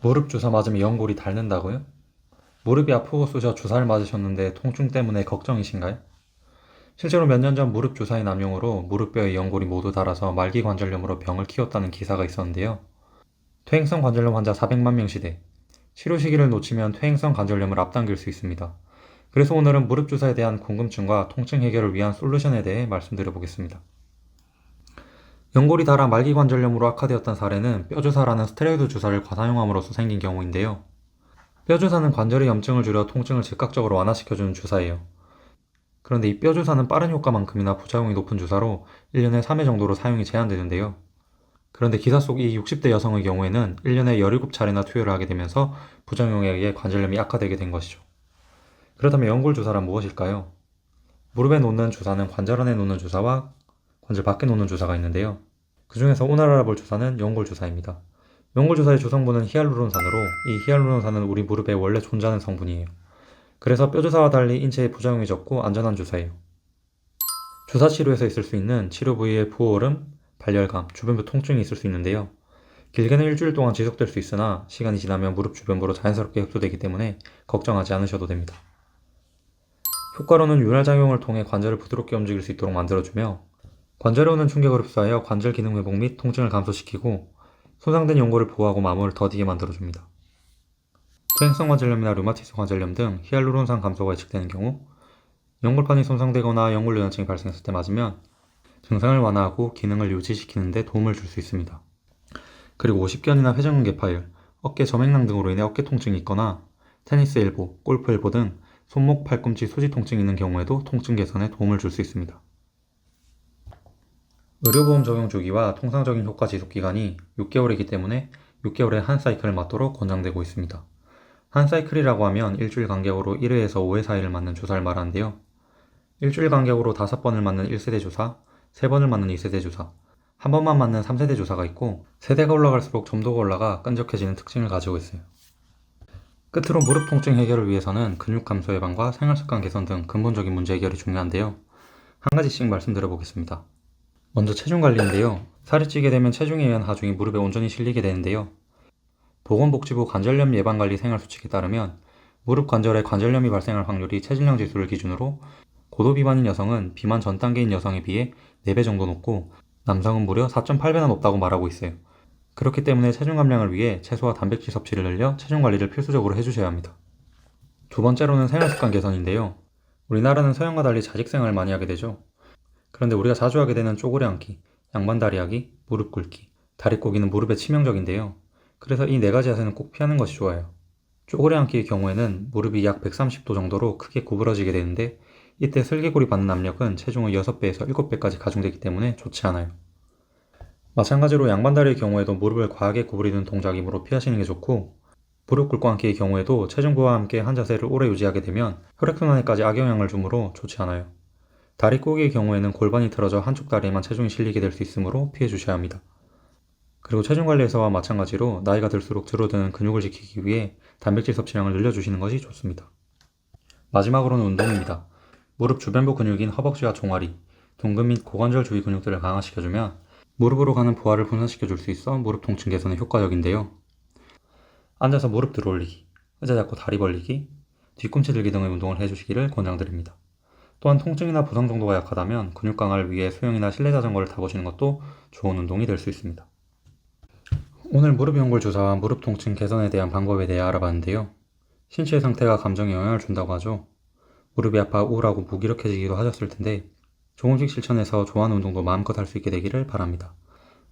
무릎 주사 맞으면 연골이 닳는다고요? 무릎이 아프고 쑤셔 주사를 맞으셨는데 통증 때문에 걱정이신가요? 실제로 몇 년 전 무릎 주사의 남용으로 무릎뼈의 연골이 모두 닳아서 말기 관절염으로 병을 키웠다는 기사가 있었는데요. 퇴행성 관절염 환자 400만 명 시대. 치료 시기를 놓치면 퇴행성 관절염을 앞당길 수 있습니다. 그래서 오늘은 무릎 주사에 대한 궁금증과 통증 해결을 위한 솔루션에 대해 말씀드려 보겠습니다. 연골이 닳아 말기 관절염으로 악화되었던 사례는 뼈주사라는 스테로이드 주사를 과사용함으로써 생긴 경우인데요. 뼈주사는 관절의 염증을 줄여 통증을 즉각적으로 완화시켜주는 주사예요. 그런데 이 뼈주사는 빠른 효과만큼이나 부작용이 높은 주사로 1년에 3회 정도로 사용이 제한되는데요. 그런데 기사 속 이 60대 여성의 경우에는 1년에 17차례나 투여를 하게 되면서 부작용에 의해 관절염이 악화되게 된 것이죠. 그렇다면 연골 주사란 무엇일까요? 무릎에 놓는 주사는 관절 안에 놓는 주사와 관절 밖에 놓는 주사가 있는데요. 그 중에서 오늘 알아볼 주사는 연골 주사입니다. 연골 주사의 주성분은 히알루론산으로 이 히알루론산은 우리 무릎에 원래 존재하는 성분이에요. 그래서 뼈주사와 달리 인체에 부작용이 적고 안전한 주사예요. 주사 치료에서 있을 수 있는 치료 부위의 부어오름, 발열감, 주변부 통증이 있을 수 있는데요. 길게는 일주일 동안 지속될 수 있으나 시간이 지나면 무릎 주변부로 자연스럽게 흡수되기 때문에 걱정하지 않으셔도 됩니다. 효과로는 윤활작용을 통해 관절을 부드럽게 움직일 수 있도록 만들어주며 관절에 오는 충격을 흡수하여 관절 기능 회복 및 통증을 감소시키고 손상된 연골을 보호하고 마모를 더디게 만들어줍니다. 퇴행성 관절염이나 류마티스 관절염 등 히알루론산 감소가 예측되는 경우 연골판이 손상되거나 연골요연증이 발생했을 때 맞으면 증상을 완화하고 기능을 유지시키는 데 도움을 줄 수 있습니다. 그리고 오십견이나 회전근 개파열, 어깨 점액낭 등으로 인해 어깨 통증이 있거나 테니스 엘보, 골프 엘보 등 손목, 팔꿈치, 수지 통증이 있는 경우에도 통증 개선에 도움을 줄 수 있습니다. 의료보험 적용 주기와 통상적인 효과 지속 기간이 6개월이기 때문에 6개월에 한 사이클을 맞도록 권장되고 있습니다. 한 사이클이라고 하면 일주일 간격으로 1회에서 5회 사이를 맞는 주사를 말하는데요. 일주일 간격으로 5번을 맞는 1세대 주사, 3번을 맞는 2세대 주사, 한 번만 맞는 3세대 주사가 있고 세대가 올라갈수록 점도가 올라가 끈적해지는 특징을 가지고 있어요. 끝으로 무릎 통증 해결을 위해서는 근육 감소 예방과 생활습관 개선 등 근본적인 문제 해결이 중요한데요. 한 가지씩 말씀드려 보겠습니다. 먼저 체중 관리인데요. 살이 찌게 되면 체중에 의한 하중이 무릎에 온전히 실리게 되는데요. 보건복지부 관절염 예방관리 생활수칙에 따르면 무릎 관절에 관절염이 발생할 확률이 체질량 지수를 기준으로 고도 비만인 여성은 비만 전 단계인 여성에 비해 4배 정도 높고 남성은 무려 4.8배나 높다고 말하고 있어요. 그렇기 때문에 체중 감량을 위해 채소와 단백질 섭취를 늘려 체중 관리를 필수적으로 해주셔야 합니다. 두 번째로는 생활습관 개선인데요. 우리나라는 서양과 달리 자직생활을 많이 하게 되죠. 그런데 우리가 자주 하게 되는 쪼그려 앉기, 양반다리 하기, 무릎 꿇기, 다리 꼬기는 무릎에 치명적인데요. 그래서 이 4가지 자세는 꼭 피하는 것이 좋아요. 쪼그려 앉기의 경우에는 무릎이 약 130도 정도로 크게 구부러지게 되는데 이때 슬개골이 받는 압력은 체중의 6배에서 7배까지 가중되기 때문에 좋지 않아요. 마찬가지로 양반다리의 경우에도 무릎을 과하게 구부리는 동작이므로 피하시는 게 좋고 무릎 꿇고 앉기의 경우에도 체중부와 함께 한 자세를 오래 유지하게 되면 혈액순환에까지 악영향을 주므로 좋지 않아요. 다리 꼬기의 경우에는 골반이 틀어져 한쪽 다리에만 체중이 실리게 될 수 있으므로 피해 주셔야 합니다. 그리고 체중 관리에서와 마찬가지로 나이가 들수록 줄어드는 근육을 지키기 위해 단백질 섭취량을 늘려주시는 것이 좋습니다. 마지막으로는 운동입니다. 무릎 주변부 근육인 허벅지와 종아리, 둔근 및 고관절 주위 근육들을 강화시켜주면 무릎으로 가는 부하를 분산시켜줄 수 있어 무릎 통증 개선에 효과적인데요. 앉아서 무릎 들어올리기, 의자 잡고 다리 벌리기, 뒤꿈치 들기 등의 운동을 해주시기를 권장드립니다. 또한 통증이나 부상 정도가 약하다면 근육 강화를 위해 수영이나 실내 자전거를 타보시는 것도 좋은 운동이 될 수 있습니다. 오늘 무릎 연골 주사와 무릎 통증 개선에 대한 방법에 대해 알아봤는데요. 신체의 상태가 감정에 영향을 준다고 하죠. 무릎이 아파 우울하고 무기력해지기도 하셨을 텐데 조금씩 실천해서 좋아하는 운동도 마음껏 할 수 있게 되기를 바랍니다.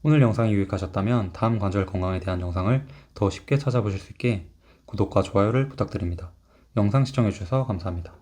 오늘 영상이 유익하셨다면 다음 관절 건강에 대한 영상을 더 쉽게 찾아보실 수 있게 구독과 좋아요를 부탁드립니다. 영상 시청해주셔서 감사합니다.